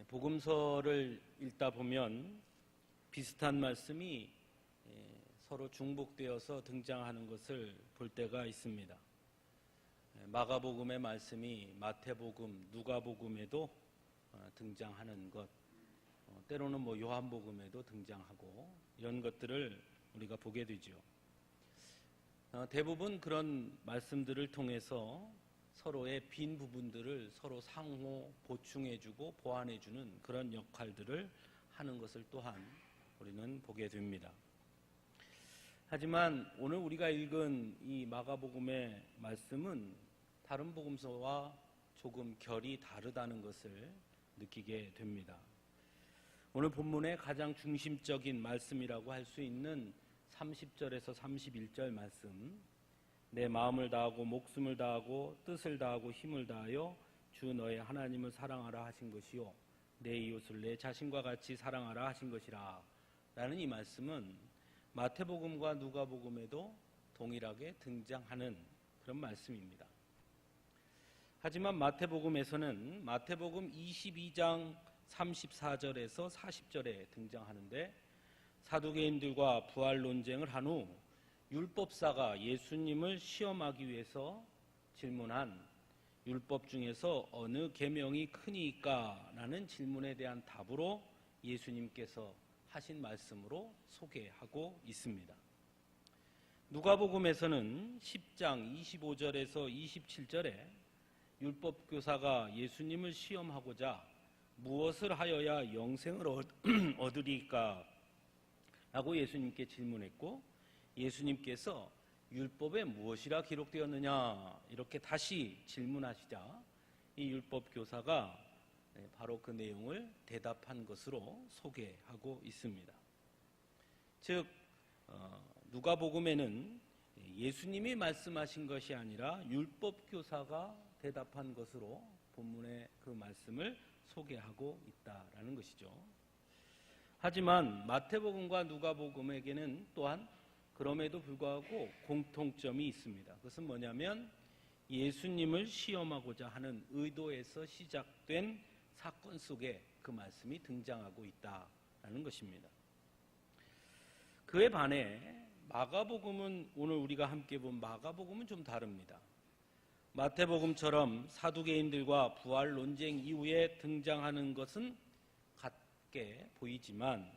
복음서를 읽다 보면 비슷한 말씀이 서로 중복되어서 등장하는 것을 볼 때가 있습니다. 마가복음의 말씀이 마태복음, 누가복음에도 등장하는 것, 때로는 요한복음에도 등장하고 이런 것들을 우리가 보게 되죠. 대부분 그런 말씀들을 통해서 서로의 빈 부분들을 서로 상호 보충해주고 보완해주는 그런 역할들을 하는 것을 또한 우리는 보게 됩니다. 하지만 오늘 우리가 읽은 이 마가복음의 말씀은 다른 복음서와 조금 결이 다르다는 것을 느끼게 됩니다. 오늘 본문의 가장 중심적인 말씀이라고 할 수 있는 30절에서 31절 말씀, 내 마음을 다하고 목숨을 다하고 뜻을 다하고 힘을 다하여 주 너의 하나님을 사랑하라 하신 것이요 내 이웃을 내 자신과 같이 사랑하라 하신 것이라 라는 이 말씀은 마태복음과 누가복음에도 동일하게 등장하는 그런 말씀입니다. 하지만 마태복음에서는 마태복음 22장 34절에서 40절에 등장하는데, 사두개인들과 부활 논쟁을 한 후 율법사가 예수님을 시험하기 위해서 질문한 율법 중에서 어느 계명이 크니까? 라는 질문에 대한 답으로 예수님께서 하신 말씀으로 소개하고 있습니다. 누가복음에서는 10장 25절에서 27절에 율법교사가 예수님을 시험하고자 무엇을 하여야 영생을 얻으리까? 라고 예수님께 질문했고, 예수님께서 율법에 무엇이라 기록되었느냐 이렇게 다시 질문하시자 이 율법교사가 바로 그 내용을 대답한 것으로 소개하고 있습니다. 즉 누가복음에는 예수님이 말씀하신 것이 아니라 율법교사가 대답한 것으로 본문의 그 말씀을 소개하고 있다라는 것이죠. 하지만 마태복음과 누가복음에게는 또한 그럼에도 불구하고 공통점이 있습니다. 그것은 뭐냐면 예수님을 시험하고자 하는 의도에서 시작된 사건 속에 그 말씀이 등장하고 있다라는 것입니다. 그에 반해 마가복음은, 오늘 우리가 함께 본 마가복음은 좀 다릅니다. 마태복음처럼 사두개인들과 부활 논쟁 이후에 등장하는 것은 같게 보이지만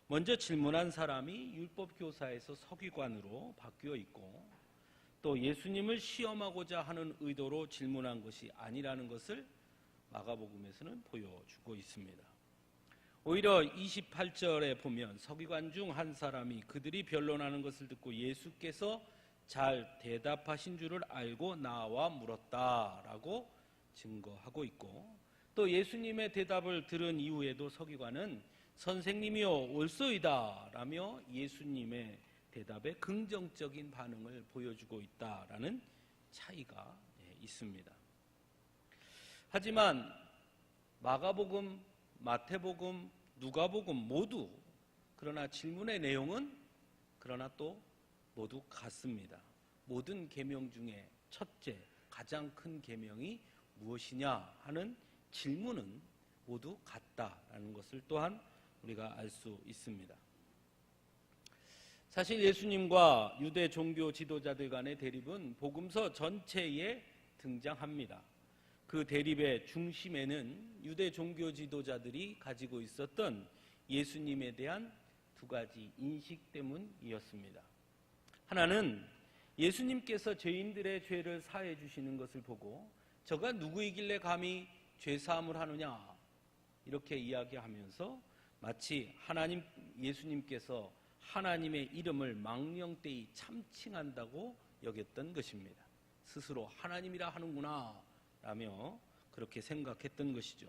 먼저 질문한 사람이 율법교사에서 서기관으로 바뀌어 있고, 또 예수님을 시험하고자 하는 의도로 질문한 것이 아니라는 것을 마가복음에서는 보여주고 있습니다. 오히려 28절에 보면 서기관 중 한 사람이 그들이 변론하는 것을 듣고 예수께서 잘 대답하신 줄을 알고 나와 물었다라고 증거하고 있고, 또 예수님의 대답을 들은 이후에도 서기관은 선생님이요 옳소이다 라며 예수님의 대답에 긍정적인 반응을 보여주고 있다라는 차이가 있습니다. 하지만 마가복음, 마태복음, 누가복음 모두 그러나 질문의 내용은 그러나 또 모두 같습니다. 모든 계명 중에 첫째, 가장 큰 계명이 무엇이냐 하는 질문은 모두 같다라는 것을 또한 우리가 알 수 있습니다. 사실 예수님과 유대 종교 지도자들 간의 대립은 복음서 전체에 등장합니다. 그 대립의 중심에는 유대 종교 지도자들이 가지고 있었던 예수님에 대한 두 가지 인식 때문이었습니다. 하나는 예수님께서 죄인들의 죄를 사해 주시는 것을 보고 저가 누구이길래 감히 죄사함을 하느냐 이렇게 이야기하면서 마치 예수님께서 하나님의 이름을 망령되이 참칭한다고 여겼던 것입니다. 스스로 하나님이라 하는구나 라며 그렇게 생각했던 것이죠.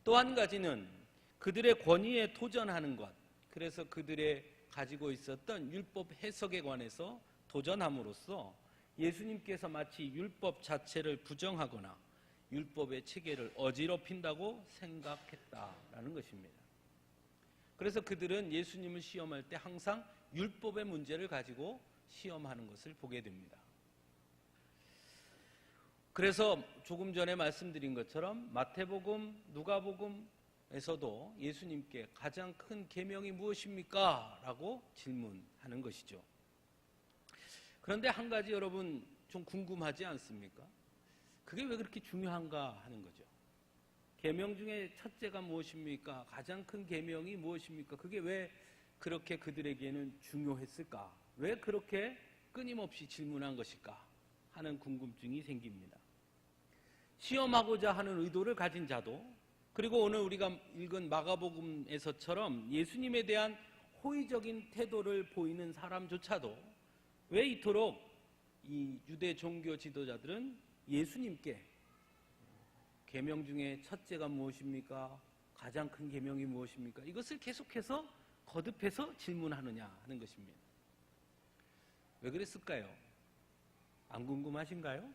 또 한 가지는 그들의 권위에 도전하는 것, 그래서 그들의 가지고 있었던 율법 해석에 관해서 도전함으로써 예수님께서 마치 율법 자체를 부정하거나 율법의 체계를 어지럽힌다고 생각했다라는 것입니다. 그래서 그들은 예수님을 시험할 때 항상 율법의 문제를 가지고 시험하는 것을 보게 됩니다. 그래서 조금 전에 말씀드린 것처럼 마태복음, 누가복음, 에서도 예수님께 가장 큰 계명이 무엇입니까? 라고 질문하는 것이죠. 그런데 한 가지 여러분 좀 궁금하지 않습니까? 그게 왜 그렇게 중요한가 하는 거죠. 계명 중에 첫째가 무엇입니까? 가장 큰 계명이 무엇입니까? 그게 왜 그렇게 그들에게는 중요했을까? 왜 그렇게 끊임없이 질문한 것일까? 하는 궁금증이 생깁니다. 시험하고자 하는 의도를 가진 자도, 그리고 오늘 우리가 읽은 마가복음에서처럼 예수님에 대한 호의적인 태도를 보이는 사람조차도 왜 이토록 이 유대 종교 지도자들은 예수님께 계명 중에 첫째가 무엇입니까? 가장 큰 계명이 무엇입니까? 이것을 계속해서 거듭해서 질문하느냐 하는 것입니다. 왜 그랬을까요? 안 궁금하신가요?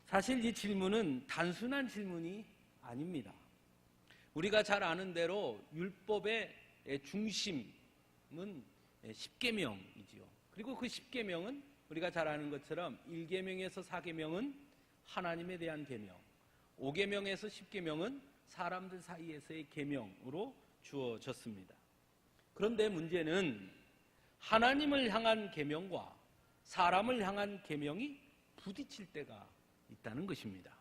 사실 이 질문은 단순한 질문이 아닙니다. 우리가 잘 아는 대로 율법의 중심은 10계명이지요. 그리고 그 10계명은 우리가 잘 아는 것처럼 1계명에서 4계명은 하나님에 대한 계명, 5계명에서 10계명은 사람들 사이에서의 계명으로 주어졌습니다. 그런데 문제는 하나님을 향한 계명과 사람을 향한 계명이 부딪힐 때가 있다는 것입니다.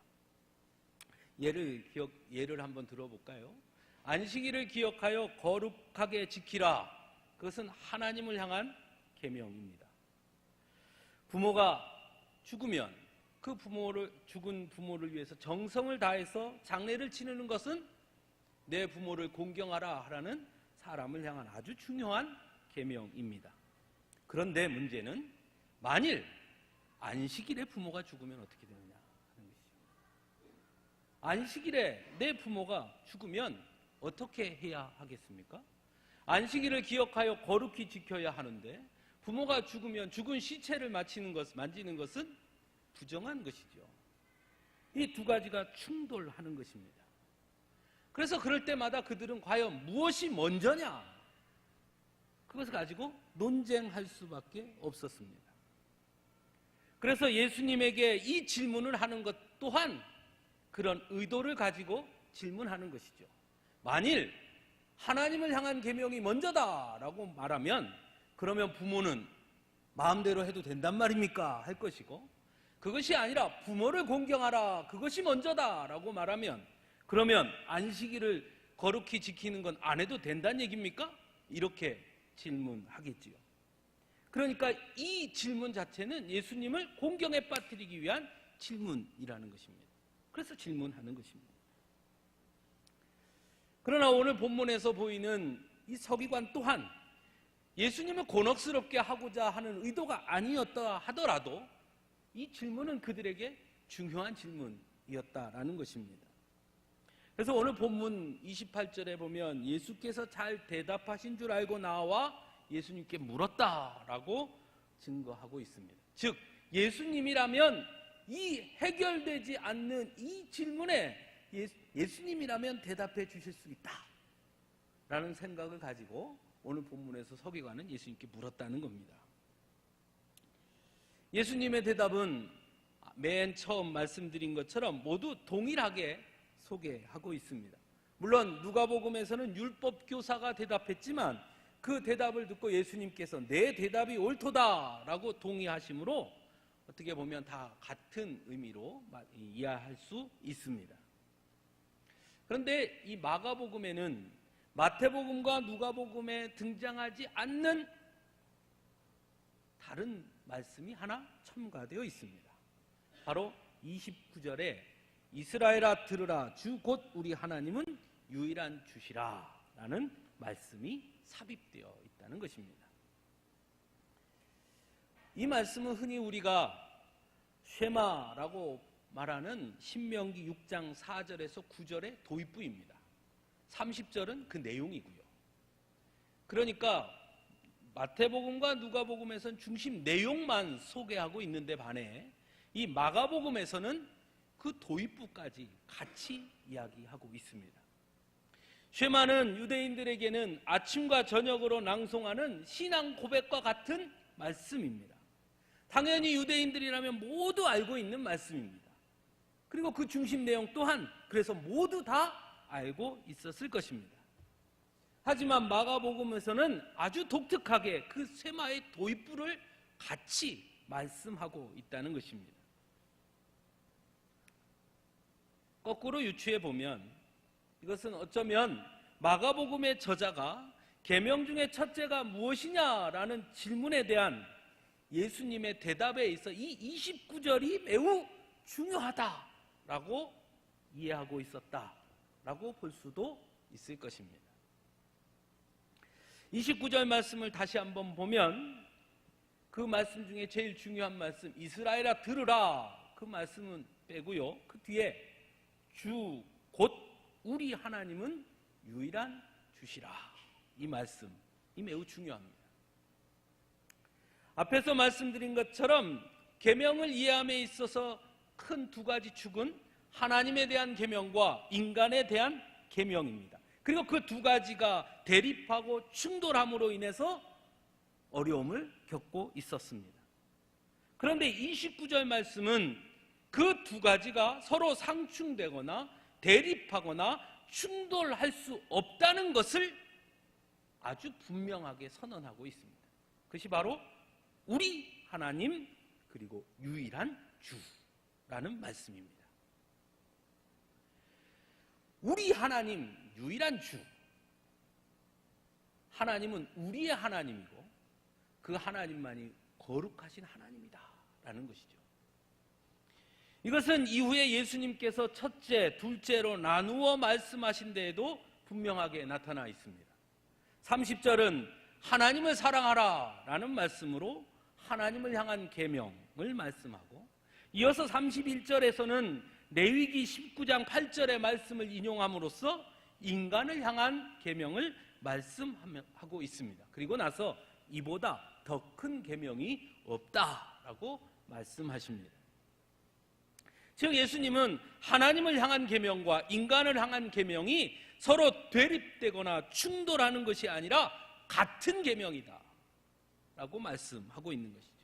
예를 한번 들어볼까요? 안식일을 기억하여 거룩하게 지키라. 그것은 하나님을 향한 계명입니다. 부모가 죽으면 그 죽은 부모를 위해서 정성을 다해서 장례를 치르는 것은 내 부모를 공경하라 하라는 사람을 향한 아주 중요한 계명입니다. 그런데 문제는 만일 안식일에 부모가 죽으면 어떻게 되느냐 하는 것이죠. 안식일에 내 부모가 죽으면 어떻게 해야 하겠습니까? 안식일을 기억하여 거룩히 지켜야 하는데 부모가 죽으면 죽은 시체를 만지는 것은 부정한 것이죠. 이 두 가지가 충돌하는 것입니다. 그래서 그럴 때마다 그들은 과연 무엇이 먼저냐? 그것을 가지고 논쟁할 수밖에 없었습니다. 그래서 예수님에게 이 질문을 하는 것 또한 그런 의도를 가지고 질문하는 것이죠. 만일 하나님을 향한 계명이 먼저다라고 말하면 그러면 부모는 마음대로 해도 된단 말입니까? 할 것이고, 그것이 아니라 부모를 공경하라, 그것이 먼저다라고 말하면 그러면 안식일을 거룩히 지키는 건 안 해도 된다는 얘기입니까? 이렇게 질문하겠지요. 그러니까 이 질문 자체는 예수님을 공경에 빠뜨리기 위한 질문이라는 것입니다. 그래서 질문하는 것입니다. 그러나 오늘 본문에서 보이는 이 서기관 또한 예수님을 곤혹스럽게 하고자 하는 의도가 아니었다 하더라도 이 질문은 그들에게 중요한 질문이었다라는 것입니다. 그래서 오늘 본문 28절에 보면 예수께서 잘 대답하신 줄 알고 나와 예수님께 물었다라고 증거하고 있습니다. 즉 예수님이라면 이 해결되지 않는 이 질문에 예수님이라면 대답해 주실 수 있다라는 생각을 가지고 오늘 본문에서 서기관은 예수님께 물었다는 겁니다. 예수님의 대답은 맨 처음 말씀드린 것처럼 모두 동일하게 소개하고 있습니다. 물론 누가복음에서는 율법교사가 대답했지만 그 대답을 듣고 예수님께서 내 대답이 옳도다라고 동의하심으로 어떻게 보면 다 같은 의미로 이해할 수 있습니다. 그런데 이 마가복음에는 마태복음과 누가복음에 등장하지 않는 다른 말씀이 하나 첨가되어 있습니다. 바로 29절에 이스라엘아 들으라, 주 곧 우리 하나님은 유일한 주시라 라는 말씀이 삽입되어 있다는 것입니다. 이 말씀은 흔히 우리가 쉐마라고 말하는 신명기 6장 4절에서 9절의 도입부입니다. 30절은 그 내용이고요. 그러니까 마태복음과 누가복음에서는 중심 내용만 소개하고 있는데 반해 이 마가복음에서는 그 도입부까지 같이 이야기하고 있습니다. 쉐마는 유대인들에게는 아침과 저녁으로 낭송하는 신앙 고백과 같은 말씀입니다. 당연히 유대인들이라면 모두 알고 있는 말씀입니다. 그리고 그 중심 내용 또한 그래서 모두 다 알고 있었을 것입니다. 하지만 마가복음에서는 아주 독특하게 그 쇠마의 도입부를 같이 말씀하고 있다는 것입니다. 거꾸로 유추해 보면 이것은 어쩌면 마가복음의 저자가 계명 중에 첫째가 무엇이냐라는 질문에 대한 예수님의 대답에 있어 이 29절이 매우 중요하다라고 이해하고 있었다라고 볼 수도 있을 것입니다. 29절 말씀을 다시 한번 보면 그 말씀 중에 제일 중요한 말씀 이스라엘아 들으라 그 말씀은 빼고요. 그 뒤에 주 곧 우리 하나님은 유일한 주시라 이 말씀이 매우 중요합니다. 앞에서 말씀드린 것처럼 계명을 이해함에 있어서 큰 두 가지 축은 하나님에 대한 계명과 인간에 대한 계명입니다. 그리고 그 두 가지가 대립하고 충돌함으로 인해서 어려움을 겪고 있었습니다. 그런데 29절 말씀은 그 두 가지가 서로 상충되거나 대립하거나 충돌할 수 없다는 것을 아주 분명하게 선언하고 있습니다. 그것이 바로 우리 하나님 그리고 유일한 주라는 말씀입니다. 우리 하나님 유일한 주, 하나님은 우리의 하나님이고 그 하나님만이 거룩하신 하나님이다 라는 것이죠. 이것은 이후에 예수님께서 첫째, 둘째로 나누어 말씀하신 데에도 분명하게 나타나 있습니다. 30절은 하나님을 사랑하라 라는 말씀으로 하나님을 향한 계명을 말씀하고, 이어서 31절에서는 레위기 19장 8절의 말씀을 인용함으로써 인간을 향한 계명을 말씀하고 있습니다. 그리고 나서 이보다 더 큰 계명이 없다라고 말씀하십니다. 즉 예수님은 하나님을 향한 계명과 인간을 향한 계명이 서로 대립되거나 충돌하는 것이 아니라 같은 계명이다 라고 말씀하고 있는 것이죠.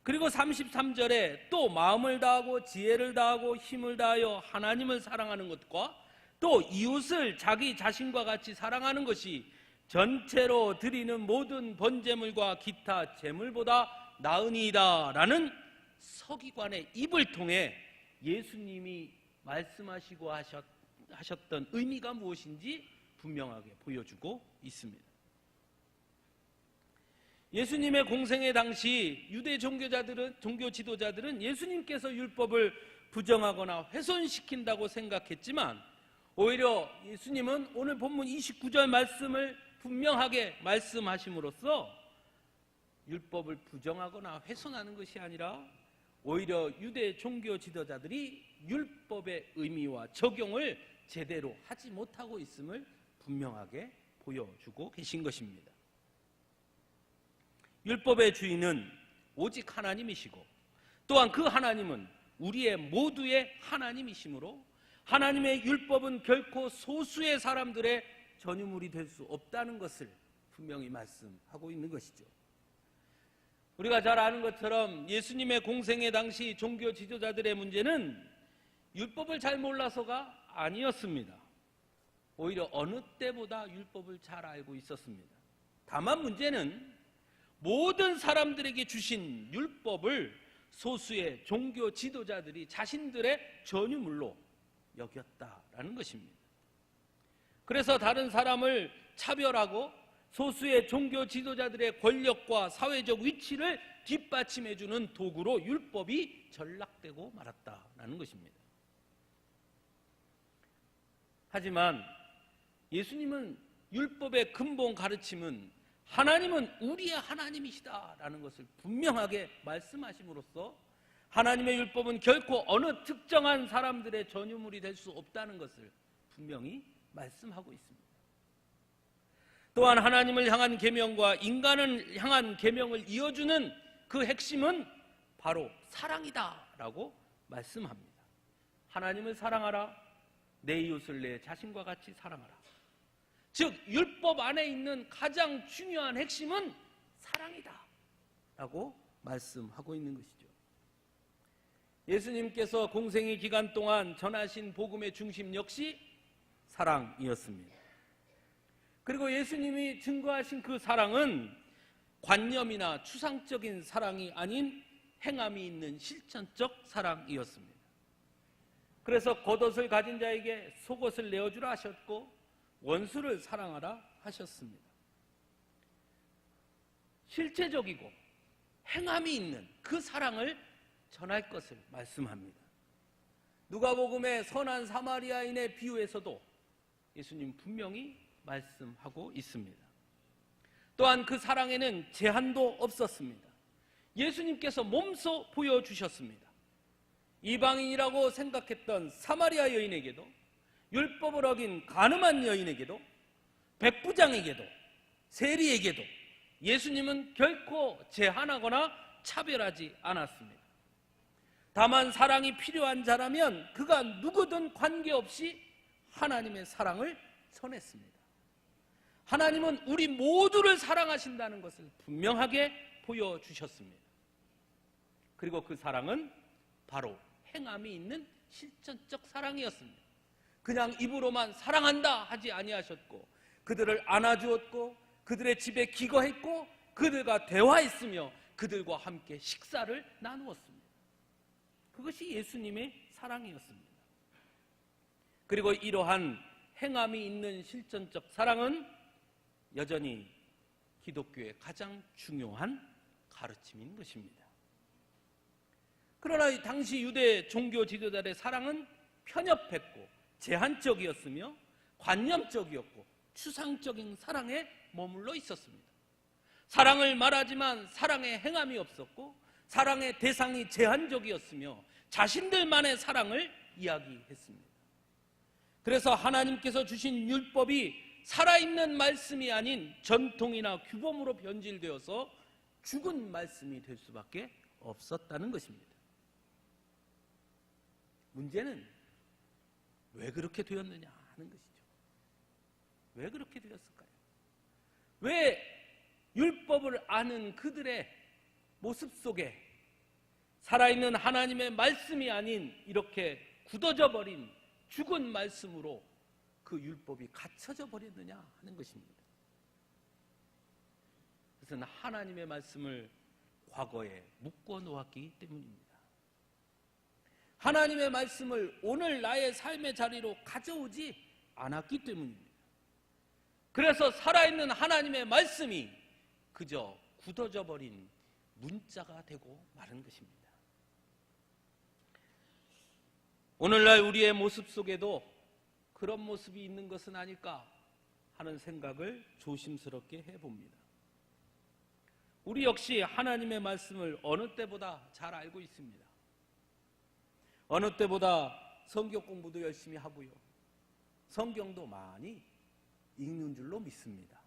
그리고 33절에 또 마음을 다하고 지혜를 다하고 힘을 다하여 하나님을 사랑하는 것과 또 이웃을 자기 자신과 같이 사랑하는 것이 전체로 드리는 모든 번제물과 기타 제물보다 나으니이다 라는 서기관의 입을 통해 예수님이 말씀하시고 하셨던 의미가 무엇인지 분명하게 보여주고 있습니다. 예수님의 공생애 당시 유대 종교 지도자들은 예수님께서 율법을 부정하거나 훼손시킨다고 생각했지만 오히려 예수님은 오늘 본문 29절 말씀을 분명하게 말씀하심으로써 율법을 부정하거나 훼손하는 것이 아니라 오히려 유대 종교 지도자들이 율법의 의미와 적용을 제대로 하지 못하고 있음을 분명하게 보여주고 계신 것입니다. 율법의 주인은 오직 하나님이시고 또한 그 하나님은 우리의 모두의 하나님이시므로 하나님의 율법은 결코 소수의 사람들의 전유물이 될 수 없다는 것을 분명히 말씀하고 있는 것이죠. 우리가 잘 아는 것처럼 예수님의 공생애 당시 종교 지도자들의 문제는 율법을 잘 몰라서가 아니었습니다. 오히려 어느 때보다 율법을 잘 알고 있었습니다. 다만 문제는 모든 사람들에게 주신 율법을 소수의 종교 지도자들이 자신들의 전유물로 여겼다라는 것입니다. 그래서 다른 사람을 차별하고 소수의 종교 지도자들의 권력과 사회적 위치를 뒷받침해주는 도구로 율법이 전락되고 말았다라는 것입니다. 하지만 예수님은 율법의 근본 가르침은 하나님은 우리의 하나님이시다라는 것을 분명하게 말씀하심으로써 하나님의 율법은 결코 어느 특정한 사람들의 전유물이 될 수 없다는 것을 분명히 말씀하고 있습니다. 또한 하나님을 향한 계명과 인간을 향한 계명을 이어주는 그 핵심은 바로 사랑이다라고 말씀합니다. 하나님을 사랑하라, 내 이웃을 내 자신과 같이 사랑하라. 즉 율법 안에 있는 가장 중요한 핵심은 사랑이다라고 말씀하고 있는 것이죠. 예수님께서 공생의 기간 동안 전하신 복음의 중심 역시 사랑이었습니다. 그리고 예수님이 증거하신 그 사랑은 관념이나 추상적인 사랑이 아닌 행함이 있는 실천적 사랑이었습니다. 그래서 겉옷을 가진 자에게 속옷을 내어주라 하셨고 원수를 사랑하라 하셨습니다. 실체적이고 행함이 있는 그 사랑을 전할 것을 말씀합니다. 누가복음의 선한 사마리아인의 비유에서도 예수님 분명히 말씀하고 있습니다. 또한 그 사랑에는 제한도 없었습니다. 예수님께서 몸소 보여주셨습니다. 이방인이라고 생각했던 사마리아 여인에게도, 율법을 어긴 간음한 여인에게도, 백부장에게도, 세리에게도 예수님은 결코 제한하거나 차별하지 않았습니다. 다만 사랑이 필요한 자라면 그가 누구든 관계없이 하나님의 사랑을 전했습니다. 하나님은 우리 모두를 사랑하신다는 것을 분명하게 보여주셨습니다. 그리고 그 사랑은 바로 행함이 있는 실천적 사랑이었습니다. 그냥 입으로만 사랑한다 하지 아니하셨고, 그들을 안아주었고, 그들의 집에 기거했고, 그들과 대화했으며 그들과 함께 식사를 나누었습니다. 그것이 예수님의 사랑이었습니다. 그리고 이러한 행함이 있는 실천적 사랑은 여전히 기독교의 가장 중요한 가르침인 것입니다. 그러나 당시 유대 종교 지도자들의 사랑은 편협했고 제한적이었으며 관념적이었고 추상적인 사랑에 머물러 있었습니다. 사랑을 말하지만 사랑의 행함이 없었고 사랑의 대상이 제한적이었으며 자신들만의 사랑을 이야기했습니다. 그래서 하나님께서 주신 율법이 살아있는 말씀이 아닌 전통이나 규범으로 변질되어서 죽은 말씀이 될 수밖에 없었다는 것입니다. 문제는 왜 그렇게 되었느냐 하는 것이죠. 왜 그렇게 되었을까요? 왜 율법을 아는 그들의 모습 속에 살아있는 하나님의 말씀이 아닌 이렇게 굳어져 버린 죽은 말씀으로 그 율법이 갇혀져 버렸느냐 하는 것입니다. 그것은 하나님의 말씀을 과거에 묶어 놓았기 때문입니다. 하나님의 말씀을 오늘 나의 삶의 자리로 가져오지 않았기 때문입니다. 그래서 살아있는 하나님의 말씀이 그저 굳어져 버린 문자가 되고 마는 것입니다. 오늘날 우리의 모습 속에도 그런 모습이 있는 것은 아닐까 하는 생각을 조심스럽게 해봅니다. 우리 역시 하나님의 말씀을 어느 때보다 잘 알고 있습니다. 어느 때보다 성경 공부도 열심히 하고요. 성경도 많이 읽는 줄로 믿습니다.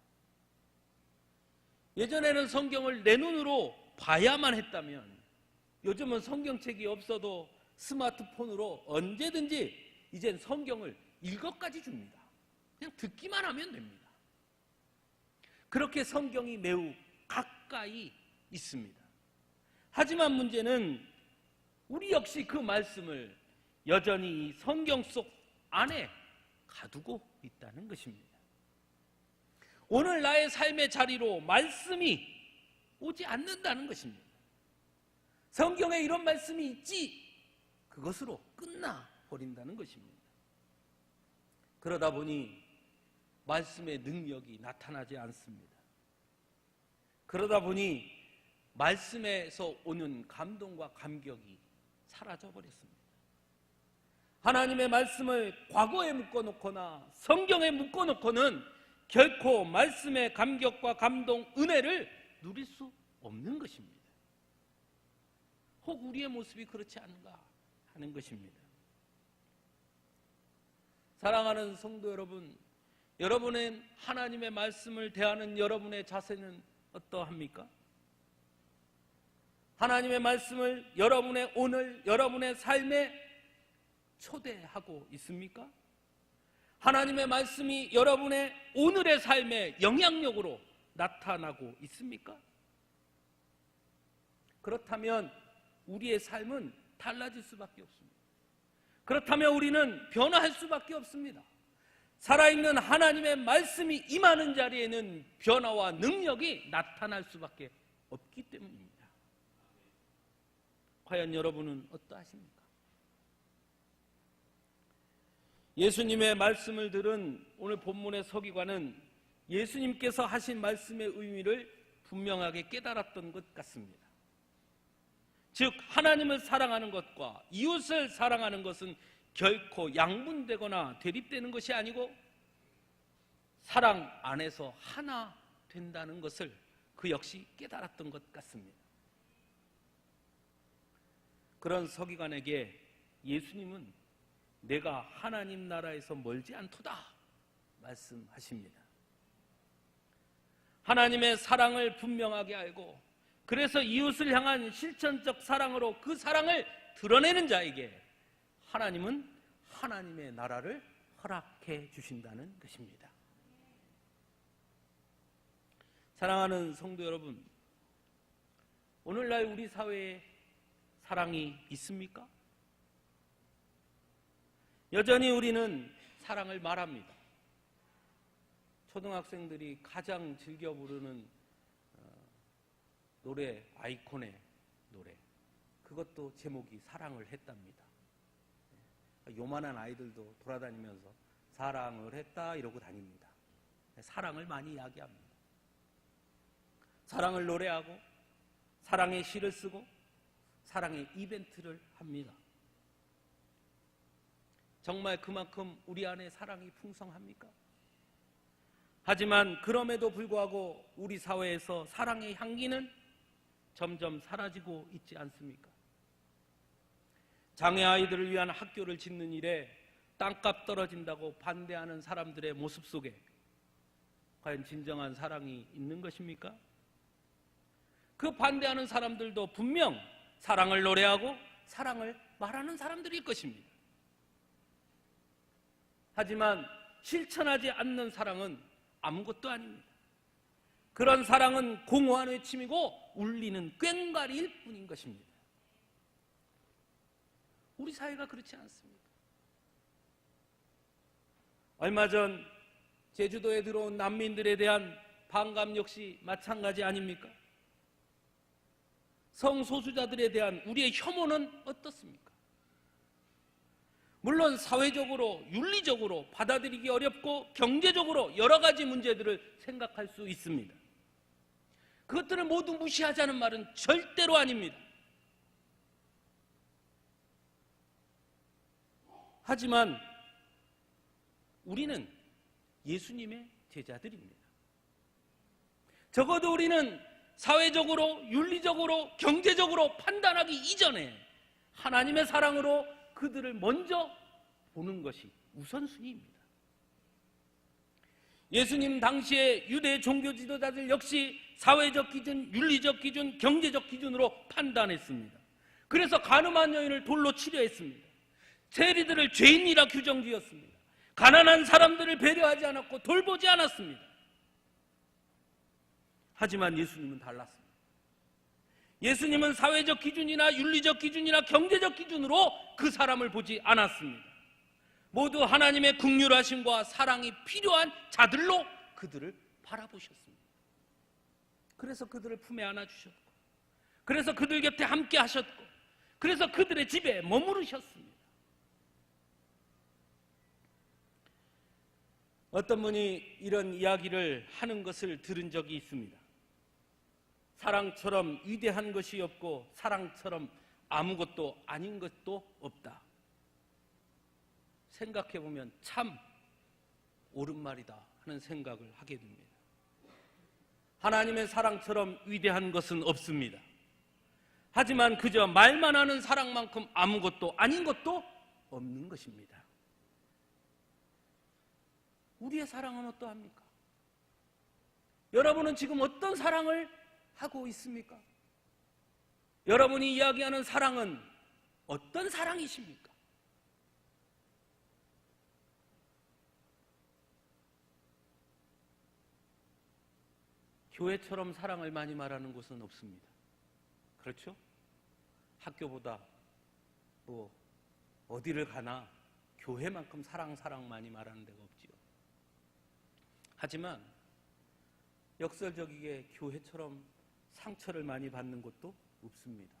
예전에는 성경을 내 눈으로 봐야만 했다면 요즘은 성경책이 없어도 스마트폰으로 언제든지 이젠 성경을 읽어까지 줍니다. 그냥 듣기만 하면 됩니다. 그렇게 성경이 매우 가까이 있습니다. 하지만 문제는 우리 역시 그 말씀을 여전히 성경 속 안에 가두고 있다는 것입니다. 오늘 나의 삶의 자리로 말씀이 오지 않는다는 것입니다. 성경에 이런 말씀이 있지 그것으로 끝나버린다는 것입니다. 그러다 보니 말씀의 능력이 나타나지 않습니다. 그러다 보니 말씀에서 오는 감동과 감격이 사라져버렸습니다. 하나님의 말씀을 과거에 묶어놓거나 성경에 묶어놓고는 결코 말씀의 감격과 감동, 은혜를 누릴 수 없는 것입니다. 혹 우리의 모습이 그렇지 않은가 하는 것입니다. 사랑하는 성도 여러분, 여러분의 하나님의 말씀을 대하는 여러분의 자세는 어떠합니까? 하나님의 말씀을 여러분의 오늘, 여러분의 삶에 초대하고 있습니까? 하나님의 말씀이 여러분의 오늘의 삶에 영향력으로 나타나고 있습니까? 그렇다면 우리의 삶은 달라질 수밖에 없습니다. 그렇다면 우리는 변화할 수밖에 없습니다. 살아있는 하나님의 말씀이 임하는 자리에는 변화와 능력이 나타날 수밖에 없기 때문입니다. 과연 여러분은 어떠하십니까? 예수님의 말씀을 들은 오늘 본문의 서기관은 예수님께서 하신 말씀의 의미를 분명하게 깨달았던 것 같습니다. 즉 하나님을 사랑하는 것과 이웃을 사랑하는 것은 결코 양분되거나 대립되는 것이 아니고 사랑 안에서 하나 된다는 것을 그 역시 깨달았던 것 같습니다. 그런 서기관에게 예수님은 내가 하나님 나라에서 멀지 않도다 말씀하십니다. 하나님의 사랑을 분명하게 알고 그래서 이웃을 향한 실천적 사랑으로 그 사랑을 드러내는 자에게 하나님은 하나님의 나라를 허락해 주신다는 것입니다. 사랑하는 성도 여러분, 오늘날 우리 사회에 사랑이 있습니까? 여전히 우리는 사랑을 말합니다. 초등학생들이 가장 즐겨 부르는 노래, 아이콘의 노래, 그것도 제목이 사랑을 했답니다. 요만한 아이들도 돌아다니면서 사랑을 했다 이러고 다닙니다. 사랑을 많이 이야기합니다. 사랑을 노래하고 사랑의 시를 쓰고 사랑의 이벤트를 합니다. 정말 그만큼 우리 안에 사랑이 풍성합니까? 하지만 그럼에도 불구하고 우리 사회에서 사랑의 향기는 점점 사라지고 있지 않습니까? 장애 아이들을 위한 학교를 짓는 일에 땅값 떨어진다고 반대하는 사람들의 모습 속에 과연 진정한 사랑이 있는 것입니까? 그 반대하는 사람들도 분명 사랑을 노래하고 사랑을 말하는 사람들일 것입니다. 하지만 실천하지 않는 사랑은 아무것도 아닙니다. 그런 사랑은 공허한 외침이고 울리는 꽹과리일 뿐인 것입니다. 우리 사회가 그렇지 않습니다. 얼마 전 제주도에 들어온 난민들에 대한 반감 역시 마찬가지 아닙니까? 성소수자들에 대한 우리의 혐오는 어떻습니까? 물론 사회적으로, 윤리적으로 받아들이기 어렵고 경제적으로 여러 가지 문제들을 생각할 수 있습니다. 그것들을 모두 무시하자는 말은 절대로 아닙니다. 하지만 우리는 예수님의 제자들입니다. 적어도 우리는 사회적으로, 윤리적으로, 경제적으로 판단하기 이전에 하나님의 사랑으로 그들을 먼저 보는 것이 우선순위입니다. 예수님 당시에 유대 종교 지도자들 역시 사회적 기준, 윤리적 기준, 경제적 기준으로 판단했습니다. 그래서 간음한 여인을 돌로 치려했습니다. 세리들을 죄인이라 규정지었습니다. 가난한 사람들을 배려하지 않았고 돌보지 않았습니다. 하지만 예수님은 달랐습니다. 예수님은 사회적 기준이나 윤리적 기준이나 경제적 기준으로 그 사람을 보지 않았습니다. 모두 하나님의 긍휼하심과 사랑이 필요한 자들로 그들을 바라보셨습니다. 그래서 그들을 품에 안아주셨고, 그래서 그들 곁에 함께 하셨고, 그래서 그들의 집에 머무르셨습니다. 어떤 분이 이런 이야기를 하는 것을 들은 적이 있습니다. 사랑처럼 위대한 것이 없고 사랑처럼 아무것도 아닌 것도 없다. 생각해보면 참 옳은 말이다 하는 생각을 하게 됩니다. 하나님의 사랑처럼 위대한 것은 없습니다. 하지만 그저 말만 하는 사랑만큼 아무것도 아닌 것도 없는 것입니다. 우리의 사랑은 어떠합니까? 여러분은 지금 어떤 사랑을 하고 있습니까? 여러분이 이야기하는 사랑은 어떤 사랑이십니까? 교회처럼 사랑을 많이 말하는 곳은 없습니다. 그렇죠? 학교보다 뭐 어디를 가나 교회만큼 사랑 많이 말하는 데가 없지요. 하지만 역설적이게 교회처럼 상처를 많이 받는 곳도 없습니다.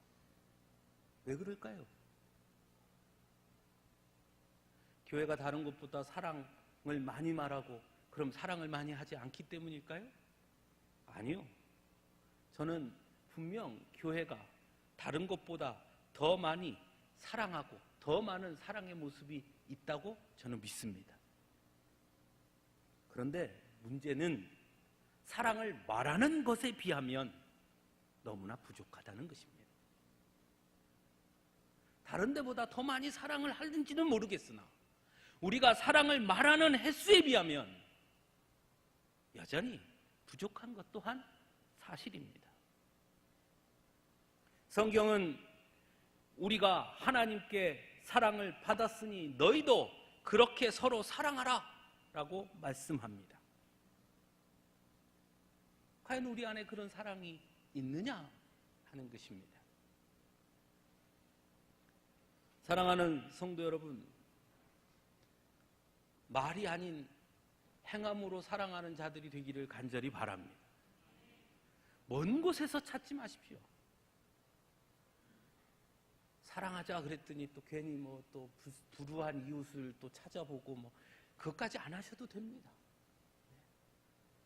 왜 그럴까요? 교회가 다른 곳보다 사랑을 많이 말하고 그럼 사랑을 많이 하지 않기 때문일까요? 아니요. 저는 분명 교회가 다른 곳보다 더 많이 사랑하고 더 많은 사랑의 모습이 있다고 저는 믿습니다. 그런데 문제는 사랑을 말하는 것에 비하면 너무나 부족하다는 것입니다. 다른 데보다 더 많이 사랑을 하는지는 모르겠으나 우리가 사랑을 말하는 횟수에 비하면 여전히 부족한 것 또한 사실입니다. 성경은 우리가 하나님께 사랑을 받았으니 너희도 그렇게 서로 사랑하라 라고 말씀합니다. 과연 우리 안에 그런 사랑이 있느냐 하는 것입니다. 사랑하는 성도 여러분, 말이 아닌 행함으로 사랑하는 자들이 되기를 간절히 바랍니다. 먼 곳에서 찾지 마십시오. 사랑하자 그랬더니 또 괜히 뭐 또 불우한 이웃을 또 찾아보고 뭐 그것까지 안 하셔도 됩니다.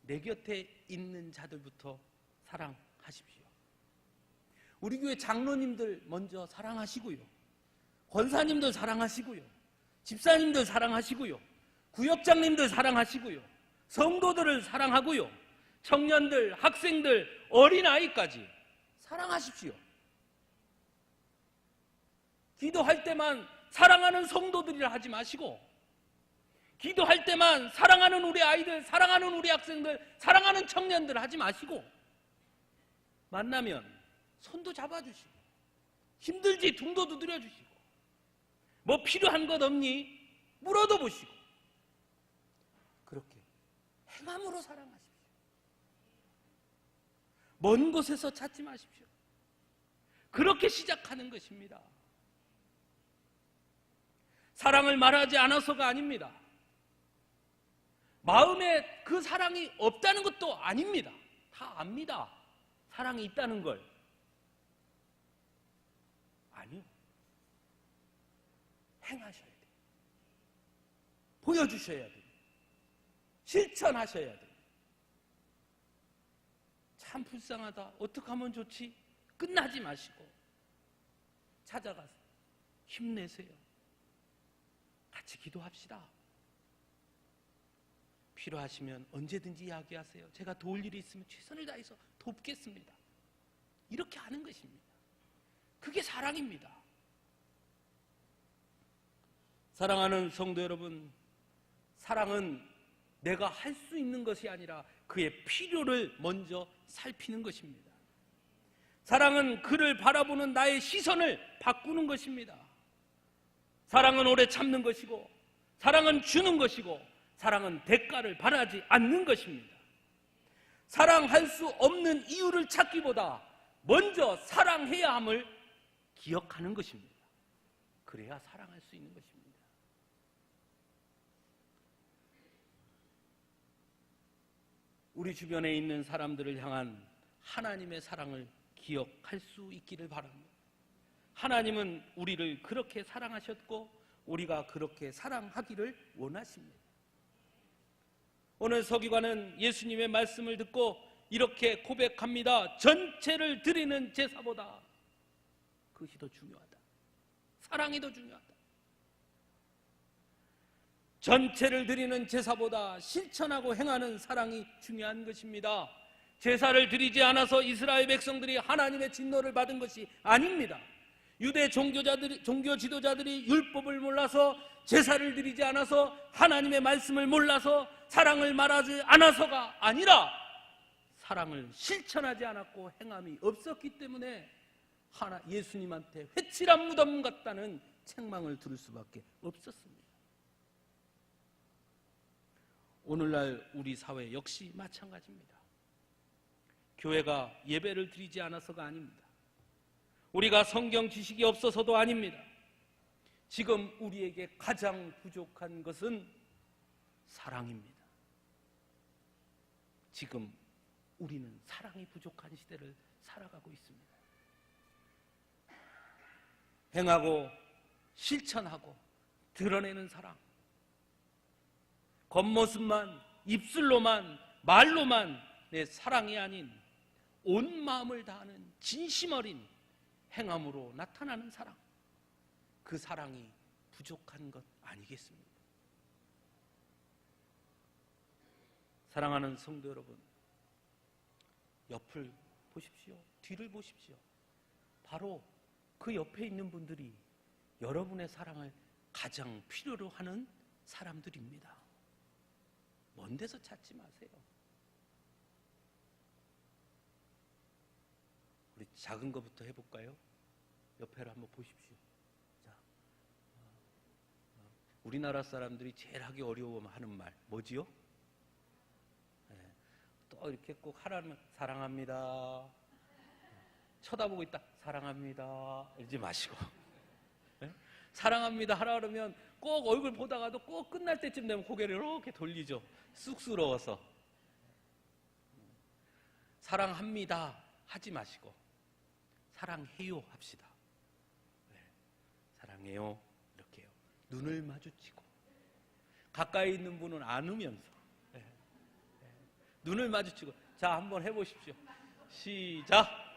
내 곁에 있는 자들부터 사랑하십시오. 우리 교회 장로님들 먼저 사랑하시고요. 권사님들 사랑하시고요. 집사님들 사랑하시고요. 구역장님들 사랑하시고요. 성도들을 사랑하고요. 청년들, 학생들, 어린아이까지 사랑하십시오. 기도할 때만 사랑하는 성도들이라 하지 마시고 기도할 때만 사랑하는 우리 아이들, 사랑하는 우리 학생들, 사랑하는 청년들 하지 마시고 만나면 손도 잡아주시고 힘들지 등도 두드려주시고 뭐 필요한 것 없니? 물어도 보시고 그렇게 행함으로 사랑하십시오. 먼 곳에서 찾지 마십시오. 그렇게 시작하는 것입니다. 사랑을 말하지 않아서가 아닙니다. 마음에 그 사랑이 없다는 것도 아닙니다. 다 압니다. 사랑이 있다는 걸. 아니요. 행하셔야 돼요. 보여주셔야 돼요. 실천하셔야 돼요. 참 불쌍하다. 어떻게 하면 좋지? 끝나지 마시고 찾아가서 힘내세요. 같이 기도합시다. 필요하시면 언제든지 이야기하세요. 제가 도울 일이 있으면 최선을 다해서 돕겠습니다. 이렇게 하는 것입니다. 그게 사랑입니다. 사랑하는 성도 여러분, 사랑은 내가 할 수 있는 것이 아니라 그의 필요를 먼저 살피는 것입니다. 사랑은 그를 바라보는 나의 시선을 바꾸는 것입니다. 사랑은 오래 참는 것이고 사랑은 주는 것이고 사랑은 대가를 바라지 않는 것입니다. 사랑할 수 없는 이유를 찾기보다 먼저 사랑해야 함을 기억하는 것입니다. 그래야 사랑할 수 있는 것입니다. 우리 주변에 있는 사람들을 향한 하나님의 사랑을 기억할 수 있기를 바랍니다. 하나님은 우리를 그렇게 사랑하셨고 우리가 그렇게 사랑하기를 원하십니다. 오늘 서기관은 예수님의 말씀을 듣고 이렇게 고백합니다. 전체를 드리는 제사보다 그것이 더 중요하다. 사랑이 더 중요하다. 전체를 드리는 제사보다 실천하고 행하는 사랑이 중요한 것입니다. 제사를 드리지 않아서 이스라엘 백성들이 하나님의 진노를 받은 것이 아닙니다. 유대 종교 지도자들이 율법을 몰라서 제사를 드리지 않아서 하나님의 말씀을 몰라서 사랑을 말하지 않아서가 아니라 사랑을 실천하지 않았고 행함이 없었기 때문에 예수님한테 회칠한 무덤 같다는 책망을 들을 수밖에 없었습니다. 오늘날 우리 사회 역시 마찬가지입니다. 교회가 예배를 드리지 않아서가 아닙니다. 우리가 성경 지식이 없어서도 아닙니다. 지금 우리에게 가장 부족한 것은 사랑입니다. 지금 우리는 사랑이 부족한 시대를 살아가고 있습니다. 행하고 실천하고 드러내는 사랑, 겉모습만, 입술로만, 말로만 내 사랑이 아닌 온 마음을 다하는 진심 어린 행함으로 나타나는 사랑, 그 사랑이 부족한 것 아니겠습니까? 사랑하는 성도 여러분, 옆을 보십시오. 뒤를 보십시오. 바로 그 옆에 있는 분들이 여러분의 사랑을 가장 필요로 하는 사람들입니다. 먼 데서 찾지 마세요. 우리 작은 것부터 해볼까요? 옆에를 한번 보십시오. 자, 우리나라 사람들이 제일 하기 어려워하는 말 뭐지요? 네, 또 이렇게 꼭 하라면 사랑합니다. 쳐다보고 있다. 사랑합니다. 이러지 마시고. 네? 사랑합니다 하라 그러면 꼭 얼굴 보다가도 꼭 끝날 때쯤 되면 고개를 이렇게 돌리죠. 쑥스러워서. 사랑합니다 하지 마시고 사랑해요 합시다. 네. 사랑해요. 이렇게요. 눈을 마주치고 가까이 있는 분은 안으면서 네. 네. 눈을 마주치고 자 한번 해보십시오. 시작.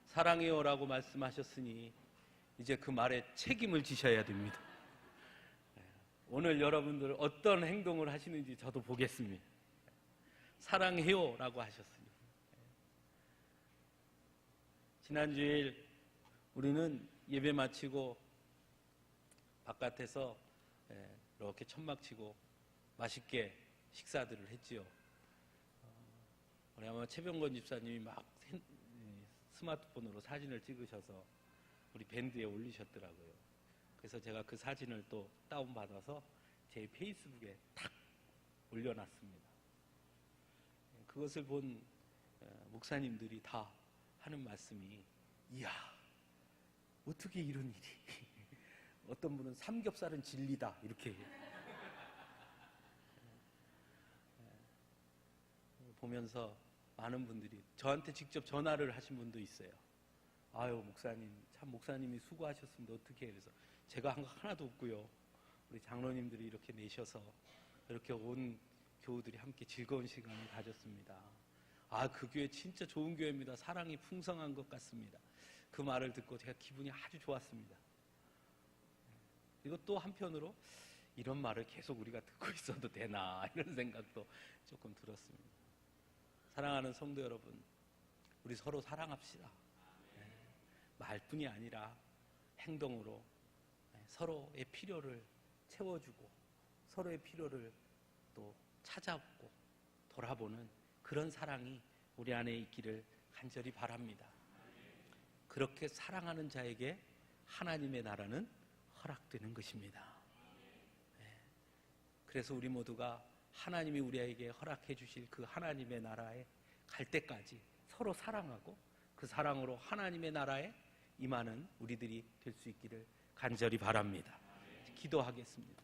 사랑해요라고 말씀하셨으니 이제 그 말에 책임을 지셔야 됩니다. 오늘 여러분들 어떤 행동을 하시는지 저도 보겠습니다. 사랑해요라고 하셨으니. 지난주일 우리는 예배 마치고 바깥에서 이렇게 천막 치고 맛있게 식사들을 했지요. 우리 아마 최병건 집사님이 막 스마트폰으로 사진을 찍으셔서 우리 밴드에 올리셨더라고요. 그래서 제가 그 사진을 또 다운받아서 제 페이스북에 탁 올려놨습니다. 그것을 본 목사님들이 다 하는 말씀이 이야 어떻게 이런 일이 어떤 분은 삼겹살은 진리다 이렇게 보면서 많은 분들이 저한테 직접 전화를 하신 분도 있어요. 아유 목사님 참 목사님이 수고하셨습니다. 어떻게 해요? 그래서 제가 한 거 하나도 없고요. 우리 장로님들이 이렇게 내셔서 이렇게 온 교우들이 함께 즐거운 시간을 가졌습니다. 아, 그 교회 진짜 좋은 교회입니다. 사랑이 풍성한 것 같습니다. 그 말을 듣고 제가 기분이 아주 좋았습니다. 이것도 한편으로 이런 말을 계속 우리가 듣고 있어도 되나 이런 생각도 조금 들었습니다. 사랑하는 성도 여러분, 우리 서로 사랑합시다. 말뿐이 아니라 행동으로 서로의 필요를 채워주고 서로의 필요를 또 찾아보고 돌아보는 그런 사랑이 우리 안에 있기를 간절히 바랍니다. 그렇게 사랑하는 자에게 하나님의 나라는 허락되는 것입니다. 그래서 우리 모두가 하나님이 우리에게 허락해 주실 그 하나님의 나라에 갈 때까지 서로 사랑하고 그 사랑으로 하나님의 나라에 임하는 우리들이 될 수 있기를 간절히 바랍니다. 기도하겠습니다.